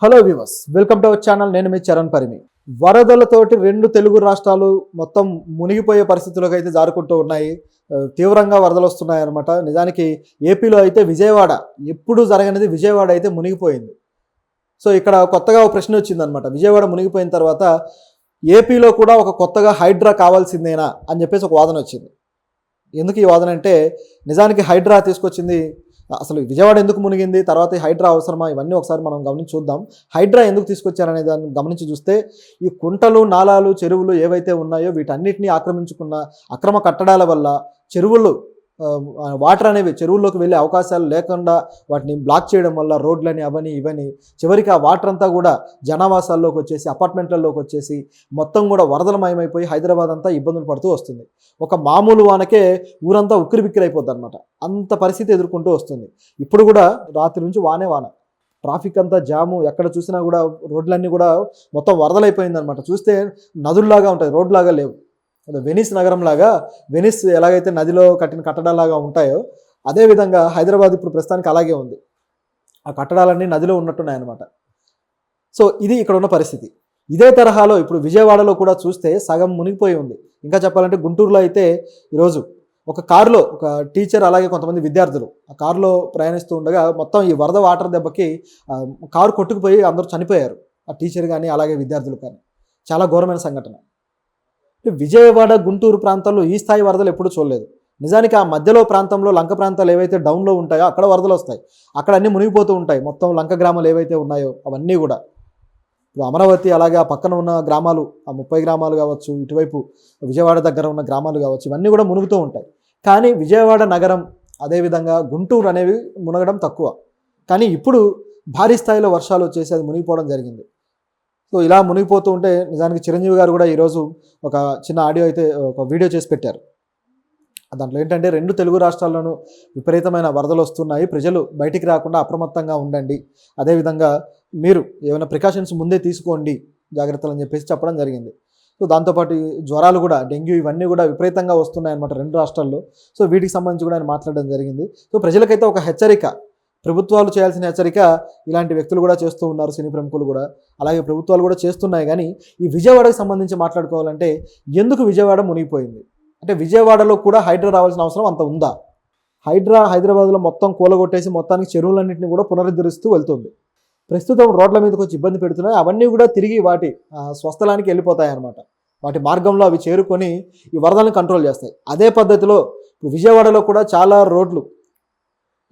Hello viewers, welcome to our channel. నేను మీ చరణ్ పరిమి. వరదలతోటి రెండు తెలుగు రాష్ట్రాలు మొత్తం మునిగిపోయే పరిస్థితులకు అయితే జారుకుంటూ ఉన్నాయి. తీవ్రంగా వరదలు వస్తున్నాయి అన్నమాట. నిజానికి ఏపీలో అయితే విజయవాడ ఎప్పుడు జరగనిది విజయవాడ అయితే మునిగిపోయింది. సో ఇక్కడ కొత్తగా ఒక ప్రశ్న వచ్చిందనమాట. విజయవాడ మునిగిపోయిన తర్వాత ఏపీలో కూడా ఒక కొత్తగా హైడ్రా కావాల్సిందేనా అని చెప్పేసి ఒక వాదన వచ్చింది. ఎందుకు ఈ వాదన అంటే, నిజానికి హైడ్రా తీసుకొచ్చింది అసలు విజయవాడ ఎందుకు మునిగింది, తర్వాత ఈ హైడ్రా అవసరమా, ఇవన్నీ ఒకసారి మనం గమనించి చూద్దాం. హైడ్రా ఎందుకు తీసుకొచ్చారనే దాన్ని గమనించి చూస్తే, ఈ కుంటలు, నాలాలు, చెరువులు ఏవైతే ఉన్నాయో వీటన్నిటిని ఆక్రమించుకున్న అక్రమ కట్టడాల వల్ల చెరువులు వాటర్ అనేవి చెరువుల్లోకి వెళ్ళే అవకాశాలు లేకుండా వాటిని బ్లాక్ చేయడం వల్ల రోడ్లని అవని ఇవని చివరికి ఆ వాటర్ అంతా కూడా జనావాసాల్లోకి వచ్చేసి అపార్ట్మెంట్లలోకి వచ్చేసి మొత్తం కూడా వరదలమయమైపోయి హైదరాబాద్ అంతా ఇబ్బందులు పడుతూ వస్తుంది. ఒక మామూలు వానకే ఊరంతా ఉక్కిరిబిక్కిరైపోద్ది అనమాట. అంత పరిస్థితి ఎదుర్కొంటూ వస్తుంది. ఇప్పుడు కూడా రాత్రి నుంచి వాన ట్రాఫిక్ అంతా జాము, ఎక్కడ చూసినా కూడా రోడ్లన్నీ కూడా మొత్తం వరదలైపోయిందనమాట. చూస్తే నదుల్లాగా ఉంటాయి, రోడ్లాగా లేవు. వెనిస్ నగరం లాగా, వెనిస్ ఎలాగైతే నదిలో కట్టిన కట్టడాలాగా ఉంటాయో అదేవిధంగా హైదరాబాద్ ఇప్పుడు ప్రస్తుతానికి అలాగే ఉంది. ఆ కట్టడాలన్నీ నదిలో ఉన్నట్టున్నాయి అన్నమాట. సో ఇది ఇక్కడ ఉన్న పరిస్థితి. ఇదే తరహాలో ఇప్పుడు విజయవాడలో కూడా చూస్తే సగం మునిగిపోయి ఉంది. ఇంకా చెప్పాలంటే గుంటూరులో అయితే ఈరోజు ఒక కారులో ఒక టీచర్ అలాగే కొంతమంది విద్యార్థులు ఆ కారులో ప్రయాణిస్తూ ఉండగా మొత్తం ఈ వరద వాటర్ దెబ్బకి కారు కొట్టుకుపోయి అందరూ చనిపోయారు. ఆ టీచర్ కానీ అలాగే విద్యార్థులు కానీ. చాలా ఘోరమైన సంఘటన. విజయవాడ, గుంటూరు ప్రాంతాల్లో ఈ స్థాయి వరదలు ఎప్పుడూ చూడలేదు. నిజానికి ఆ మధ్యలో ప్రాంతంలో లంక ప్రాంతాలు ఏవైతే డౌన్లో ఉంటాయో అక్కడ వరదలు వస్తాయి. అక్కడ అన్నీ మునిగిపోతూ ఉంటాయి. మొత్తం లంక గ్రామాలు ఏవైతే ఉన్నాయో అవన్నీ కూడా. ఇప్పుడు అమరావతి అలాగే ఆ పక్కన ఉన్న గ్రామాలు, ఆ 30 గ్రామాలు కావచ్చు, ఇటువైపు విజయవాడ దగ్గర ఉన్న గ్రామాలు కావచ్చు, ఇవన్నీ కూడా మునుగుతూ ఉంటాయి. కానీ విజయవాడ నగరం అదేవిధంగా గుంటూరు అనేవి మునగడం తక్కువ. కానీ ఇప్పుడు భారీ స్థాయిలో వర్షాలు వచ్చేసి అది మునిగిపోవడం జరిగింది. సో ఇలా మునిగిపోతూ ఉంటే నిజానికి చిరంజీవి గారు కూడా ఈరోజు ఒక చిన్న ఆడియో అయితే ఒక వీడియో చేసి పెట్టారు. దాంట్లో ఏంటంటే, రెండు తెలుగు రాష్ట్రాల్లోనూ విపరీతమైన వరదలు వస్తున్నాయి, ప్రజలు బయటికి రాకుండా అప్రమత్తంగా ఉండండి, అదేవిధంగా మీరు ఏమైనా ప్రికాషన్స్ ముందే తీసుకోండి జాగ్రత్తలు అని చెప్పేసి చెప్పడం జరిగింది. సో దాంతోపాటు జ్వరాలు కూడా, డెంగ్యూ ఇవన్నీ కూడా విపరీతంగా వస్తున్నాయన్నమాట రెండు రాష్ట్రాల్లో. సో వీటికి సంబంధించి కూడా ఆయన మాట్లాడడం జరిగింది. సో ప్రజలకైతే ఒక హెచ్చరిక, ప్రభుత్వాలు చేయాల్సిన హెచ్చరిక ఇలాంటి వ్యక్తులు కూడా చేస్తూ ఉన్నారు, సినీ ప్రముఖులు కూడా, అలాగే ప్రభుత్వాలు కూడా చేస్తున్నాయి. కానీ ఈ విజయవాడకు సంబంధించి మాట్లాడుకోవాలంటే, ఎందుకు విజయవాడ మునిగిపోయింది అంటే, విజయవాడలో కూడా హైడ్రా రావాల్సిన అవసరం అంత ఉందా? హైడ్రా హైదరాబాద్లో మొత్తం కూలగొట్టేసి మొత్తానికి చెరువులన్నింటినీ కూడా పునరుద్ధరిస్తూ వెళ్తుంది. ప్రస్తుతం రోడ్ల మీదకి వచ్చి ఇబ్బంది పెడుతున్నాయి. అవన్నీ కూడా తిరిగి వాటి స్వస్థలానికి వెళ్ళిపోతాయి అన్నమాట. వాటి మార్గంలో అవి చేరుకొని ఈ వరదలను కంట్రోల్ చేస్తాయి. అదే పద్ధతిలో విజయవాడలో కూడా చాలా రోడ్లు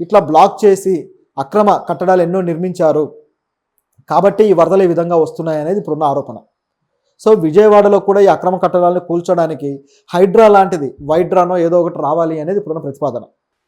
ఇట్లా బ్లాక్ చేసి అక్రమ కట్టడాలు ఎన్నో నిర్మించారు కాబట్టి ఈ వరదలు ఈ విధంగా వస్తున్నాయి అనేది ఇప్పుడున్న ఆరోపణ. సో విజయవాడలో కూడా ఈ అక్రమ కట్టడాలను కూల్చడానికి హైడ్రా లాంటిది, వైడ్రానో ఏదో ఒకటి రావాలి అనేది ఇప్పుడున్న ప్రతిపాదన.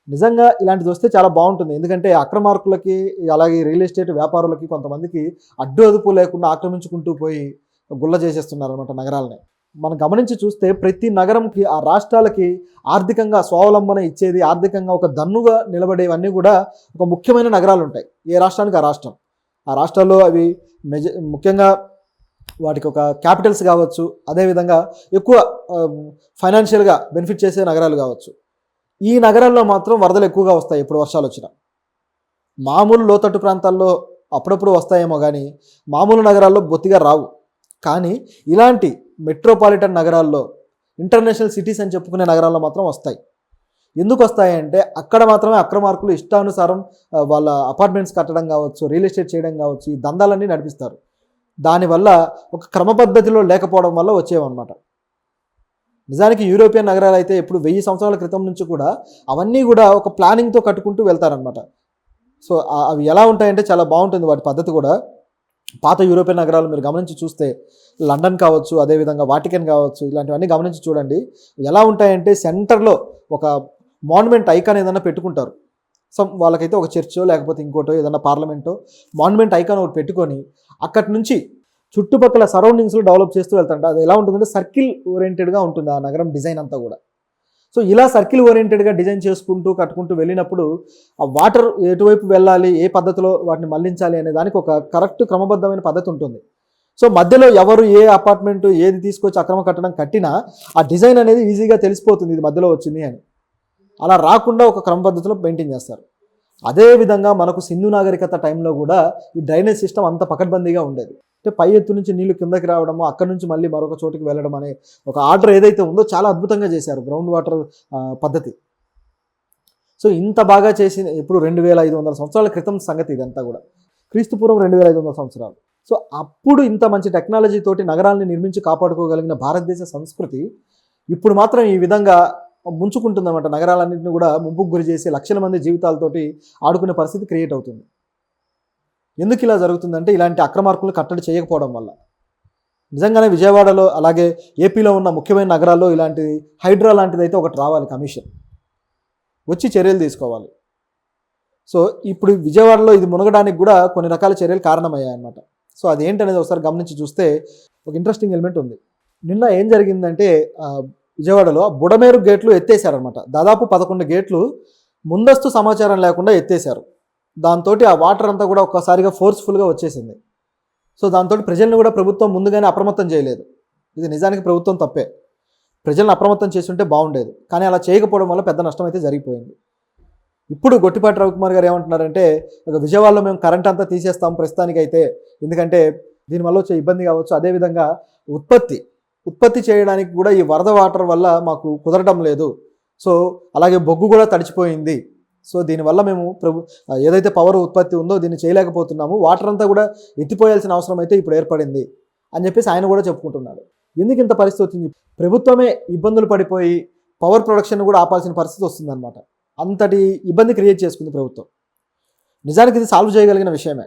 నిజంగా ఇలాంటిది వస్తే చాలా బాగుంటుంది. ఎందుకంటే అక్రమార్కులకి అలాగే రియల్ ఎస్టేట్ వ్యాపారులకి కొంతమందికి అడ్డు అదుపు లేకుండా ఆక్రమించుకుంటూ పోయి గుల్ల చేసేస్తున్నారు అనమాట నగరాలని. మనం గమనించి చూస్తే ప్రతి నగరంకి, ఆ రాష్ట్రాలకి ఆర్థికంగా స్వావలంబన ఇచ్చేది, ఆర్థికంగా ఒక దన్నుగా నిలబడేవన్నీ కూడా ఒక ముఖ్యమైన నగరాలు ఉంటాయి. ఏ రాష్ట్రానికి ఆ రాష్ట్రం. ఆ రాష్ట్రాల్లో అవి ముఖ్యంగా వాటికి ఒక క్యాపిటల్స్ కావచ్చు, అదేవిధంగా ఎక్కువ ఫైనాన్షియల్గా బెనిఫిట్ చేసే నగరాలు కావచ్చు. ఈ నగరాల్లో మాత్రం వరదలు ఎక్కువగా వస్తాయి ఎప్పుడు వర్షాలు వచ్చినా. మామూలు లోతట్టు ప్రాంతాల్లో అప్పుడప్పుడు వస్తాయేమో కానీ మామూలు నగరాల్లో బొత్తిగా రావు. కానీ ఇలాంటి మెట్రోపాలిటన్ నగరాల్లో, ఇంటర్నేషనల్ సిటీస్ అని చెప్పుకునే నగరాల్లో మాత్రం వస్తాయి. ఎందుకు వస్తాయంటే అక్కడ మాత్రమే అక్రమార్కులు ఇష్టానుసారం వాళ్ళ అపార్ట్మెంట్స్ కట్టడం కావచ్చు, రియల్ ఎస్టేట్ చేయడం కావచ్చు, ఈ దందాలన్నీ నడిపిస్తారు. దానివల్ల ఒక క్రమ పద్ధతిలో లేకపోవడం వల్ల వచ్చేవన్నమాట. నిజానికి యూరోపియన్ నగరాలు అయితే ఇప్పుడు 1000 సంవత్సరాల క్రితం నుంచి కూడా అవన్నీ కూడా ఒక ప్లానింగ్తో కట్టుకుంటూ వెళ్తారనమాట. సో అవి ఎలా ఉంటాయంటే చాలా బాగుంటుంది వాటి పద్ధతి కూడా. పాత యూరోపియన్ నగరాలు మీరు గమనించి చూస్తే, లండన్ కావచ్చు, అదేవిధంగా వాటికన్ కావచ్చు, ఇలాంటివన్నీ గమనించి చూడండి. ఎలా ఉంటాయంటే సెంటర్లో ఒక మాన్యుమెంట్ ఐకాన్ ఏదైనా పెట్టుకుంటారు. వాళ్ళకైతే ఒక చర్చో లేకపోతే ఇంకోటో ఏదైనా పార్లమెంటో మాన్యుమెంట్ ఐకాన్ ఒకటి పెట్టుకొని అక్కడి నుంచి చుట్టుపక్కల సరౌండింగ్స్లో డెవలప్ చేస్తూ వెళ్తారంట. అది ఎలా ఉంటుందంటే సర్కిల్ ఓరియంటెడ్గా ఉంటుంది ఆ నగరం డిజైన్ అంతా కూడా. సో ఇలా సర్కిల్ ఓరియంటెడ్గా డిజైన్ చేసుకుంటూ కట్టుకుంటూ వెళ్ళినప్పుడు ఆ వాటర్ ఎటువైపు వెళ్ళాలి, ఏ పద్ధతిలో వాటిని మళ్లించాలి అనే దానికి ఒక కరెక్ట్ క్రమబద్ధమైన పద్ధతి ఉంటుంది. సో మధ్యలో ఎవరు ఏ అపార్ట్మెంట్ ఏది తీసుకొచ్చి అక్రమ కట్టడం కట్టినా ఆ డిజైన్ అనేది ఈజీగా తెలిసిపోతుంది ఇది మధ్యలో వచ్చింది అని. అలా రాకుండా ఒక క్రమ పద్ధతిలో మెయింటైన్ చేస్తారు. అదేవిధంగా మనకు సింధు నాగరికత టైంలో కూడా ఈ డ్రైనేజ్ సిస్టమ్ అంత పకడ్బందీగా ఉండేది. అంటే పై ఎత్తు నుంచి నీళ్లు కిందకి రావడము, అక్కడి నుంచి మళ్ళీ మరొక చోటుకి వెళ్ళడం అనే ఒక ఆర్డర్ ఏదైతే ఉందో చాలా అద్భుతంగా చేశారు గ్రౌండ్ వాటర్ పద్ధతి. సో ఇంత బాగా చేసిన ఇప్పుడు 2500 సంవత్సరాల క్రితం సంగతి ఇదంతా కూడా, క్రీస్తుపూర్వం 2500 సంవత్సరాలు. సో అప్పుడు ఇంత మంచి టెక్నాలజీ తోటి నగరాలను నిర్మించి కాపాడుకోగలిగిన భారతదేశ సంస్కృతి ఇప్పుడు మాత్రం ఈ విధంగా ముంచుకుంటుందన్నమాట. నగరాలన్నింటినీ కూడా ముంపుకు గురి చేసి లక్షల మంది జీవితాలతోటి ఆడుకునే పరిస్థితి క్రియేట్ అవుతుంది. ఎందుకు ఇలా జరుగుతుందంటే ఇలాంటి అక్రమార్కులు కట్టడి చేయకపోవడం వల్ల. నిజంగానే విజయవాడలో అలాగే ఏపీలో ఉన్న ముఖ్యమైన నగరాల్లో ఇలాంటి హైడ్రా లాంటిది అయితే ఒకటి రావాలి, కమిషన్ వచ్చి చర్యలు తీసుకోవాలి. సో ఇప్పుడు విజయవాడలో ఇది మునగడానికి కూడా కొన్ని రకాల చర్యలు కారణమయ్యాయి అన్నమాట. సో అదేంటనేది ఒకసారి గమనించి చూస్తే ఒక ఇంట్రెస్టింగ్ ఎలిమెంట్ ఉంది. నిన్న ఏం జరిగిందంటే విజయవాడలో బుడమేరు గేట్లు ఎత్తేసారనమాట. దాదాపు 11 గేట్లు ముందస్తు సమాచారం లేకుండా ఎత్తేసారు. దాంతో ఆ వాటర్ అంతా కూడా ఒక్కసారిగా ఫోర్స్ఫుల్గా వచ్చేసింది. సో దాంతో ప్రజల్ని కూడా ప్రభుత్వం ముందుగానే అప్రమత్తం చేయలేదు. ఇది నిజానికి ప్రభుత్వం తప్పే. ప్రజలను అప్రమత్తం చేసి ఉంటే బాగుండేది, కానీ అలా చేయకపోవడం వల్ల పెద్ద నష్టం అయితే జరిగిపోయింది. ఇప్పుడు గొట్టిపాటి రవికుమార్ గారు ఏమంటున్నారంటే విజయవాడలో మేము కరెంట్ అంతా తీసేస్తాం ప్రస్తుతానికైతే, ఎందుకంటే దీనివల్ల వచ్చే ఇబ్బంది కావచ్చు, అదేవిధంగా ఉత్పత్తి చేయడానికి కూడా ఈ వరద వాటర్ వల్ల మాకు కుదరడం లేదు. సో అలాగే బొగ్గు కూడా తడిచిపోయింది. సో దీనివల్ల మేము ఏదైతే పవర్ ఉత్పత్తి ఉందో దీన్ని చేయలేకపోతున్నాము, వాటర్ అంతా కూడా ఎత్తిపోయాల్సిన అవసరం అయితే ఇప్పుడు ఏర్పడింది అని చెప్పేసి ఆయన కూడా చెప్పుకుంటున్నాడు. ఎందుకు ఇంత పరిస్థితి వచ్చింది? ప్రభుత్వమే ఇబ్బందులు పడిపోయి పవర్ ప్రొడక్షన్ కూడా ఆపాల్సిన పరిస్థితి వస్తుందన్నమాట. అంతటి ఇబ్బంది క్రియేట్ చేసుకుంది ప్రభుత్వం. నిజానికి ఇది సాల్వ్ చేయగలిగిన విషయమే.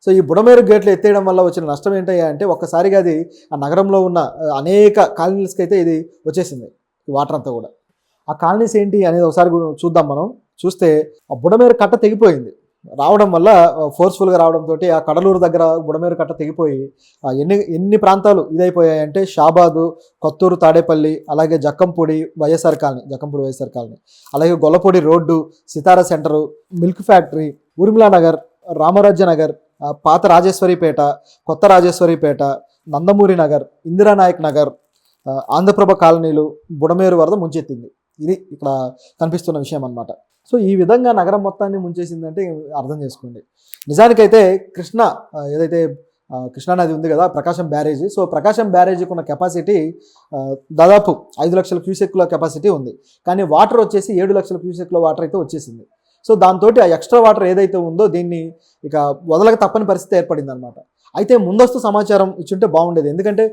సో ఈ బుడమేరు గేట్లు ఎత్తేయడం వల్ల వచ్చిన నష్టం ఏంటయ్యా అంటే ఒక్కసారిగా అది ఆ నగరంలో ఉన్న అనేక కాలనీస్కి అయితే ఇది వచ్చేసింది, ఈ వాటర్ అంతా కూడా. ఆ కాలనీస్ ఏంటి అనేది ఒకసారి చూద్దాం. మనం చూస్తే ఆ బుడమేరు కట్ట తెగిపోయింది రావడం వల్ల, ఫోర్స్ఫుల్గా రావడంతో ఆ కడలూరు దగ్గర బుడమేరు కట్ట తెగిపోయి ఎన్ని ప్రాంతాలు ఇదైపోయాయంటే షాబాదు, కొత్తూరు, తాడేపల్లి, అలాగే జక్కంపూడి వైఎస్ఆర్ కాలనీ, అలాగే Gollapudi road, Sitara centre, milk factory, Urmila Nagar, Ramarajya Nagar, పాత రాజేశ్వరిపేట, కొత్త రాజేశ్వరిపేట, నందమూరి నగర్, ఇందిరానాయక్ నగర్, ఆంధ్రప్రభ కాలనీలు బుడమేరు వరద ముంచెత్తింది. ఇది ఇక్కడ కనిపిస్తున్న విషయం అన్నమాట. సో ఈ విధంగా నగరం మొత్తాన్ని ముంచేసిందంటే అర్థం చేసుకోండి. నిజానికైతే ఏదైతే కృష్ణానది ఉంది కదా, ప్రకాశం బ్యారేజీ. సో ప్రకాశం బ్యారేజీకి ఉన్న కెపాసిటీ దాదాపు 5 లక్షల క్యూసెక్ల కెపాసిటీ ఉంది, కానీ వాటర్ వచ్చేసి 7 లక్షల క్యూసెక్ల వాటర్ అయితే వచ్చేసింది. సో దాంతో ఆ ఎక్స్ట్రా వాటర్ ఏదైతే ఉందో దీన్ని ఇక వదలక తప్పని పరిస్థితి ఏర్పడింది అనమాట. అయితే ముందస్తు సమాచారం ఇచ్చుంటే బాగుండేది, ఎందుకంటే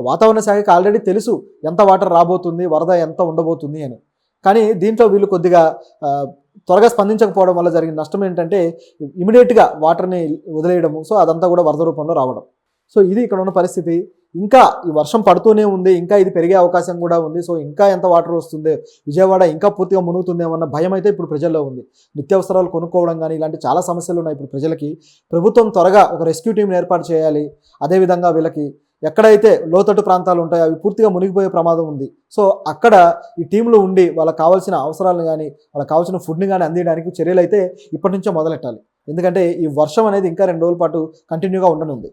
వాతావరణ శాఖకి ఆల్రెడీ తెలుసు ఎంత వాటర్ రాబోతుంది, వరద ఎంత ఉండబోతుంది అని. కానీ దీంట్లో వీళ్ళు కొద్దిగా త్వరగా స్పందించకపోవడం వల్ల జరిగిన నష్టం ఏంటంటే ఇమీడియట్గా వాటర్ని వదిలేయడము. సో అదంతా కూడా వరద రూపంలో రావడం. సో ఇది ఇక్కడ ఉన్న పరిస్థితి. ఇంకా ఈ వర్షం పడుతూనే ఉంది, ఇంకా ఇది పెరిగే అవకాశం కూడా ఉంది. సో ఇంకా ఎంత వాటర్ వస్తుందో, విజయవాడ ఇంకా పూర్తిగా మునుగుతుందేమన్న భయం అయితే ఇప్పుడు ప్రజల్లో ఉంది. నిత్యావసరాలు కొనుక్కోవడం కానీ ఇలాంటి చాలా సమస్యలు ఉన్నాయి ఇప్పుడు ప్రజలకి. ప్రభుత్వం త్వరగా ఒక రెస్క్యూ టీంని ఏర్పాటు చేయాలి. అదేవిధంగా వీళ్ళకి ఎక్కడైతే లోతట్టు ప్రాంతాలు ఉంటాయో అవి పూర్తిగా మునిగిపోయే ప్రమాదం ఉంది. సో అక్కడ ఈ టీంలు ఉండి వాళ్ళకి కావాల్సిన అవసరాలను కానీ వాళ్ళకి కావాల్సిన ఫుడ్ని కానీ అందించడానికి చర్యలు అయితే ఇప్పటి నుంచే మొదలెట్టాలి. ఎందుకంటే ఈ వర్షం అనేది ఇంకా 2 రోజుల పాటు కంటిన్యూగా ఉండనుంది.